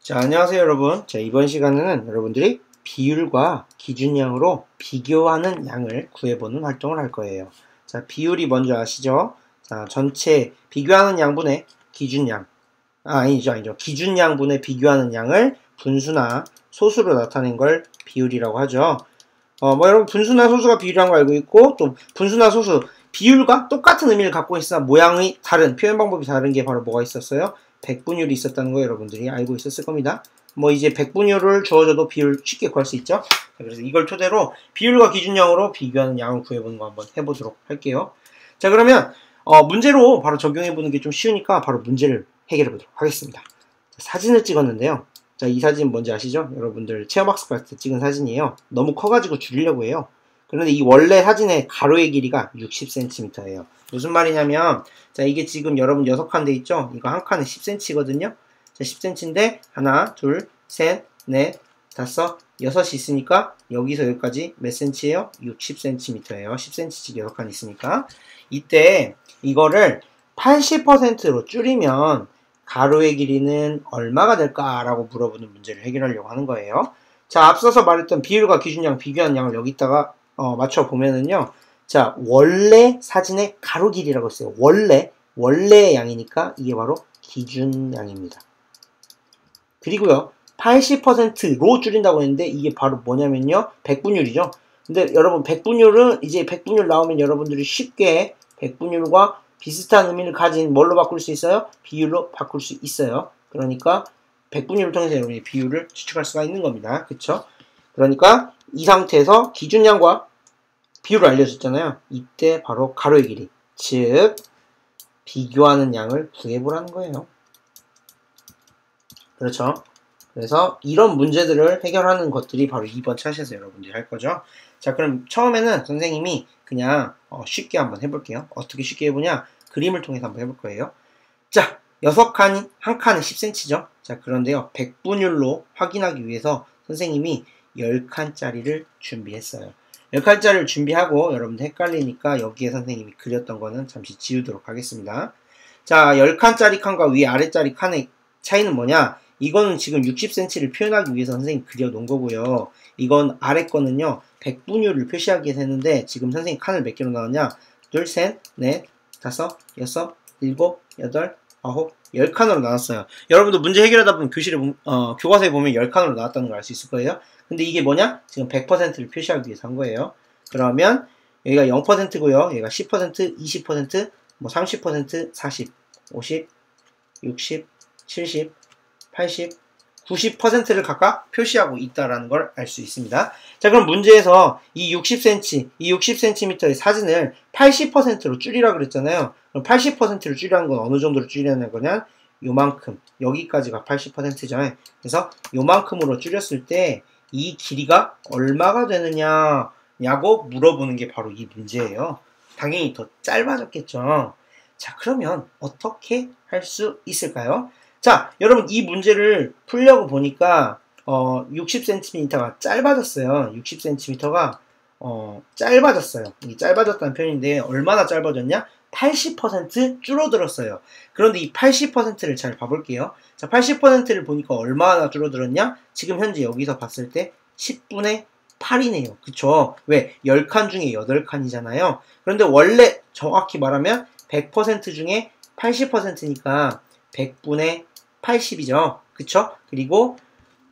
자, 안녕하세요 여러분. 자, 이번 시간에는 여러분들이 비율과 기준량으로 비교하는 양을 구해보는 활동을 할 거예요. 자, 비율이 먼저 아시죠? 자, 전체 비교하는 양분의 기준량. 아니죠. 기준량분의 비교하는 양을 분수나 소수로 나타낸 걸 비율이라고 하죠. 여러분 분수나 소수가 비율이라는 거 알고 있고, 또 분수나 소수, 비율과 똑같은 의미를 갖고 있으나 모양이 다른, 표현 방법이 다른 게 바로 뭐가 있었어요? 백분율이 있었다는 거 여러분들이 알고 있었을 겁니다. 이제 백분율을 주어져도 비율 쉽게 구할 수 있죠? 그래서 이걸 토대로 비율과 기준량으로 비교하는 양을 구해보는 거 한번 해보도록 할게요. 자, 그러면 문제로 바로 적용해보는 게 좀 쉬우니까 바로 문제를 해결해보도록 하겠습니다. 자, 사진을 찍었는데요. 자, 이 사진 뭔지 아시죠? 여러분들 체험학습 갈 때 찍은 사진이에요. 너무 커가지고 줄이려고 해요. 그런데 이 원래 사진의 가로의 길이가 60cm예요. 무슨 말이냐면, 자, 이게 지금 여러분 6칸 돼 있죠? 이거 한 칸에 10cm거든요? 자, 10cm인데, 하나, 둘, 셋, 넷, 다섯, 6이 있으니까, 여기서 여기까지 몇 cm예요? 60cm예요. 10cm씩 6칸 있으니까. 이때, 이거를 80%로 줄이면, 가로의 길이는 얼마가 될까라고 물어보는 문제를 해결하려고 하는 거예요. 자, 앞서서 말했던 비율과 기준량, 비교한 양을 여기다가 맞춰보면은요. 자, 원래 사진의 가로 길이라고 했어요. 원래의 양이니까 이게 바로 기준량입니다. 그리고요, 80%로 줄인다고 했는데 이게 바로 뭐냐면요. 백분율이죠. 근데 여러분, 백분율은 이제 백분율 나오면 여러분들이 쉽게 백분율과 비슷한 의미를 가진 뭘로 바꿀 수 있어요? 비율로 바꿀 수 있어요. 그러니까 백분율을 통해서 여러분이 비율을 추측할 수가 있는 겁니다. 그쵸? 그러니까 이 상태에서 기준량과 비율을 알려줬잖아요. 이때 바로 가로의 길이, 즉 비교하는 양을 구해보라는 거예요. 그렇죠? 그래서 이런 문제들을 해결하는 것들이 바로 이번 차시에서 여러분들이 할 거죠. 자, 그럼 처음에는 선생님이 그냥 쉽게 한번 해볼게요. 어떻게 쉽게 해보냐? 그림을 통해서 한번 해볼 거예요. 자, 6칸이 한 칸에 10cm죠. 자, 그런데요, 백분율로 확인하기 위해서 선생님이 10칸짜리를 준비했어요. 10칸짜리를 준비하고 여러분들 헷갈리니까 여기에 선생님이 그렸던 거는 잠시 지우도록 하겠습니다. 자, 10칸짜리 칸과 위 아래짜리 칸의 차이는 뭐냐? 이거는 지금 60cm를 표현하기 위해서 선생님이 그려놓은 거고요. 이건 아래 거는요, 백분율을 표시하기 위해서 했는데 지금 선생님 칸을 몇 개로 나왔냐? 둘, 셋, 넷, 다섯, 여섯, 일곱, 여덟, 아홉, 10칸으로 나눴어요. 여러분도 문제 해결하다 보면 교과서에 보면 10칸으로 나왔다는 걸 알 수 있을 거예요. 근데 이게 뭐냐? 지금 100%를 표시하기 위해서 한 거예요. 그러면 여기가 0%고요. 얘가 10%, 20%, 30%, 40, 50, 60, 70, 80, 90%를 각각 표시하고 있다라는 걸 알 수 있습니다. 자, 그럼 문제에서 이 60cm의 사진을 80%로 줄이라 그랬잖아요. 그럼 80%를 줄이라는 건 어느 정도로 줄이라는 거냐? 요만큼. 여기까지가 80%죠. 그래서 요만큼으로 줄였을 때 이 길이가 얼마가 되느냐고 물어보는 게 바로 이 문제예요. 당연히 더 짧아졌겠죠. 자, 그러면 어떻게 할 수 있을까요? 자, 여러분 이 문제를 풀려고 보니까 60cm가 짧아졌어요. 60cm가 짧아졌어요. 이 짧아졌다는 표현인데 얼마나 짧아졌냐? 80% 줄어들었어요. 그런데 이 80%를 잘 봐볼게요. 자, 80%를 보니까 얼마나 줄어들었냐? 지금 현재 여기서 봤을 때 10분의 8이네요. 그쵸? 왜? 10칸 중에 8칸이잖아요. 그런데 원래 정확히 말하면 100% 중에 80%니까 100분의 80이죠. 그쵸? 그리고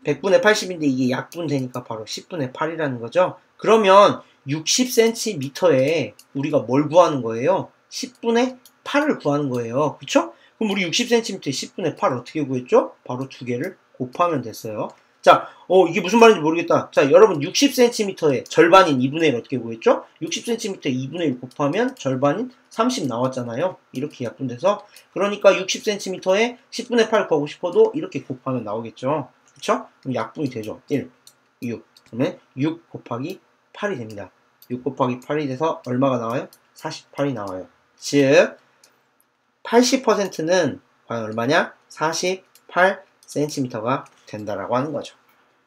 100분의 80인데 이게 약분되니까 바로 10분의 8이라는 거죠. 그러면 60cm에 우리가 뭘 구하는 거예요? 10분의 8을 구하는 거예요. 그쵸? 그럼 우리 60cm에 10분의 8 어떻게 구했죠? 바로 두 개를 곱하면 됐어요. 자, 이게 무슨 말인지 모르겠다. 자, 여러분 60cm의 절반인 2분의 1 어떻게 구했죠? 60cm에 2분의 1 곱하면 절반인 30 나왔잖아요. 이렇게 약분돼서. 그러니까 60cm에 10분의 8 구하고 싶어도 이렇게 곱하면 나오겠죠. 그쵸? 그럼 약분이 되죠. 1, 6. 그러면 6 곱하기 8이 됩니다. 6 곱하기 8이 돼서 얼마가 나와요? 48이 나와요. 즉 80%는 과연 얼마냐? 48cm가 된다라고 하는 거죠.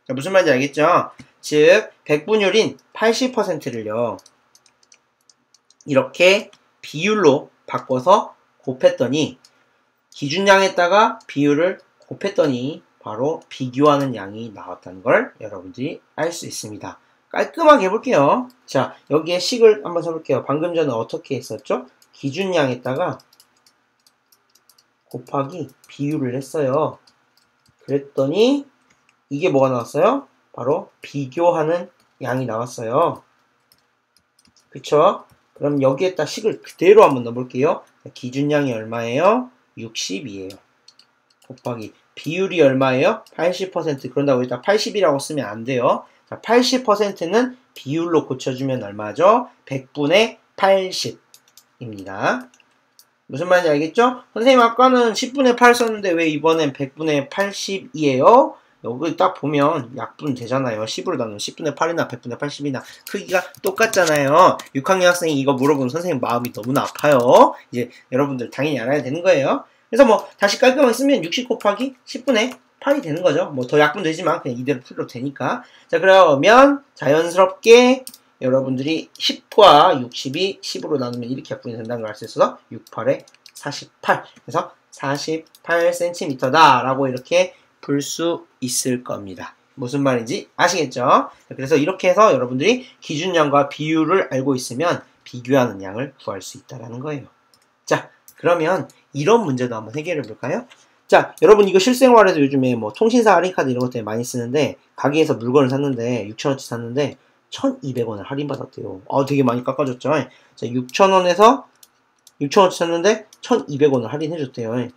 자, 무슨 말인지 알겠죠? 즉 백분율인 80%를요 이렇게 비율로 바꿔서 곱했더니 기준량에다가 비율을 곱했더니 바로 비교하는 양이 나왔다는 걸 여러분들이 알 수 있습니다. 깔끔하게 해볼게요. 자, 여기에 식을 한번 써볼게요. 방금 전에 어떻게 했었죠? 기준량에다가 곱하기 비율을 했어요. 그랬더니 이게 뭐가 나왔어요? 바로 비교하는 양이 나왔어요. 그쵸? 그럼 여기에다 식을 그대로 한번 넣어볼게요. 기준량이 얼마예요? 60이에요. 곱하기 비율이 얼마예요? 80%. 그런다고 일단 80이라고 쓰면 안 돼요. 자, 80%는 비율로 고쳐주면 얼마죠? 100분의 80입니다. 무슨 말인지 알겠죠? 선생님 아까는 10분의 8 썼는데 왜 이번엔 100분의 80이에요? 여기 딱 보면 약분 되잖아요. 10으로 나누면 10분의 8이나 100분의 80이나 크기가 똑같잖아요. 6학년 학생이 이거 물어보면 선생님 마음이 너무나 아파요. 이제 여러분들 당연히 알아야 되는 거예요. 그래서 뭐 다시 깔끔하게 쓰면 60 곱하기 10분의 8이 되는 거죠. 뭐 더 약분 되지만 그냥 이대로 풀어도 되니까. 자, 그러면 자연스럽게 여러분들이 10과 60이 10으로 나누면 이렇게 약분이 된다는 걸 알 수 있어서 6, 8에 48. 그래서 48cm다 라고 이렇게 풀 수 있을 겁니다. 무슨 말인지 아시겠죠? 그래서 이렇게 해서 여러분들이 기준량과 비율을 알고 있으면 비교하는 양을 구할 수 있다는 거예요. 자, 그러면 이런 문제도 한번 해결해 볼까요? 자, 여러분 이거 실생활에서 요즘에 뭐 통신사 할인카드 이런 것 때문에 많이 쓰는데 가게에서 물건을 샀는데 6,000원치 샀는데 1,200원을 할인받았대요. 되게 많이 깎아줬죠. 자, 6,000원에서 6,000원치 샀는데 1,200원을 할인해줬대요.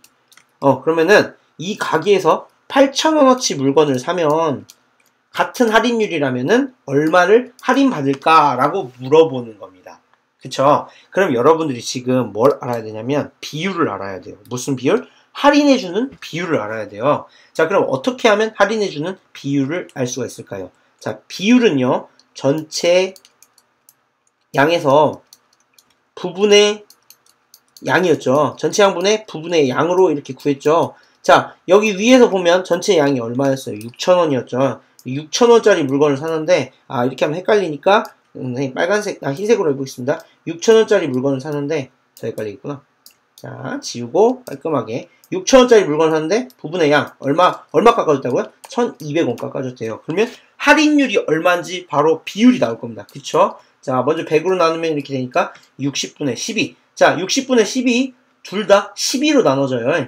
그러면은 이 가게에서 8,000원어치 물건을 사면 같은 할인율이라면은 얼마를 할인받을까라고 물어보는 겁니다. 그쵸? 그럼 여러분들이 지금 뭘 알아야 되냐면 비율을 알아야 돼요. 무슨 비율? 할인해주는 비율을 알아야 돼요. 자, 그럼 어떻게 하면 할인해주는 비율을 알 수가 있을까요? 자, 비율은요, 전체 양에서 부분의 양이었죠. 전체 양분의 부분의 양으로 이렇게 구했죠. 자, 여기 위에서 보면 전체 양이 얼마였어요? 6,000원이었죠. 6,000원짜리 물건을 사는데, 이렇게 하면 헷갈리니까, 흰색으로 해보겠습니다. 6,000원짜리 물건을 사는데, 자, 헷갈리겠구나. 자, 지우고 깔끔하게 6,000원짜리 물건을 샀는데 부분의 양 얼마 깎아줬다고요? 1,200원 깎아줬대요. 그러면 할인율이 얼마인지 바로 비율이 나올 겁니다. 그쵸? 자, 먼저 100으로 나누면 이렇게 되니까 60분의 12. 자, 60분의 12 둘 다 12로 나눠져요.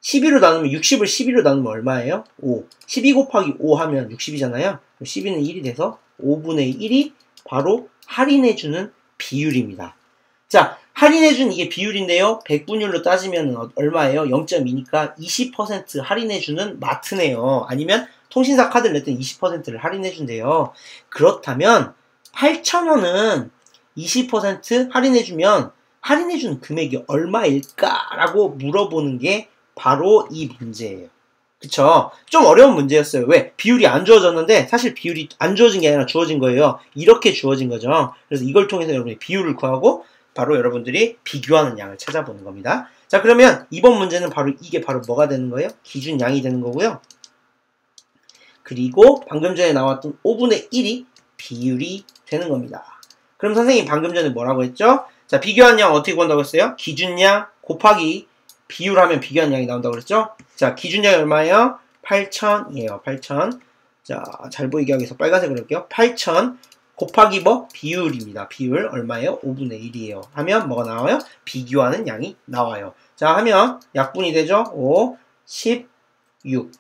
12로 나누면 60을 12로 나누면 얼마예요? 5. 12 곱하기 5 하면 60이잖아요. 12는 1이 돼서 5분의 1이 바로 할인해주는 비율입니다. 자, 할인해준 이게 비율인데요. 100분율로 따지면 얼마예요? 0.2니까 20% 할인해주는 마트네요. 아니면 통신사 카드를 냈더니 20%를 할인해준대요. 그렇다면 8,000원은 20% 할인해주면 할인해준 금액이 얼마일까라고 물어보는 게 바로 이 문제예요. 그쵸? 좀 어려운 문제였어요. 왜? 비율이 안 주어졌는데 사실 비율이 안 주어진 게 아니라 주어진 거예요. 이렇게 주어진 거죠. 그래서 이걸 통해서 여러분이 비율을 구하고 바로 여러분들이 비교하는 양을 찾아보는 겁니다. 자, 그러면 이번 문제는 바로 이게 바로 뭐가 되는 거예요? 기준양이 되는 거고요. 그리고 방금 전에 나왔던 5분의 1이 비율이 되는 겁니다. 그럼 선생님 방금 전에 뭐라고 했죠? 자, 비교한 양 어떻게 구한다고 했어요? 기준양 곱하기 비율하면 비교한 양이 나온다고 그랬죠? 자, 기준양이 얼마예요? 8,000이에요. 8,000. 자, 잘 보이게 하기 위해서 빨간색으로 할게요. 8,000 곱하기 뭐? 비율입니다. 비율 얼마예요? 5분의 1이에요. 하면 뭐가 나와요? 비교하는 양이 나와요. 자, 하면 약분이 되죠? 5, 16.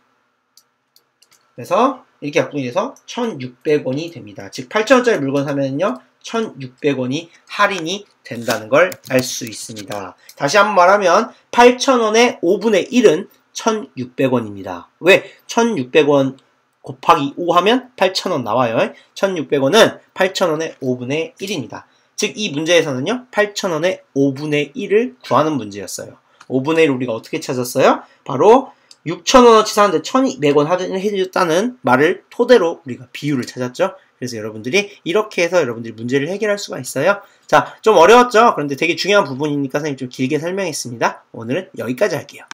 그래서 이렇게 약분이 돼서 1,600원이 됩니다. 즉 8,000원짜리 물건 사면요 1,600원이 할인이 된다는 걸 알 수 있습니다. 다시 한번 말하면 8,000원의 5분의 1은 1,600원입니다. 왜? 1,600원 곱하기 5 하면 8,000원 나와요. 1,600원은 8,000원의 5분의 1입니다. 즉 이 문제에서는요 8,000원의 5분의 1을 구하는 문제였어요. 5분의 1 우리가 어떻게 찾았어요? 바로 6,000원어치 사는데 1,200원 할인해줬다는 말을 토대로 우리가 비율을 찾았죠. 그래서 여러분들이 이렇게 해서 여러분들이 문제를 해결할 수가 있어요. 자, 좀 어려웠죠? 그런데 되게 중요한 부분이니까 선생님 좀 길게 설명했습니다. 오늘은 여기까지 할게요.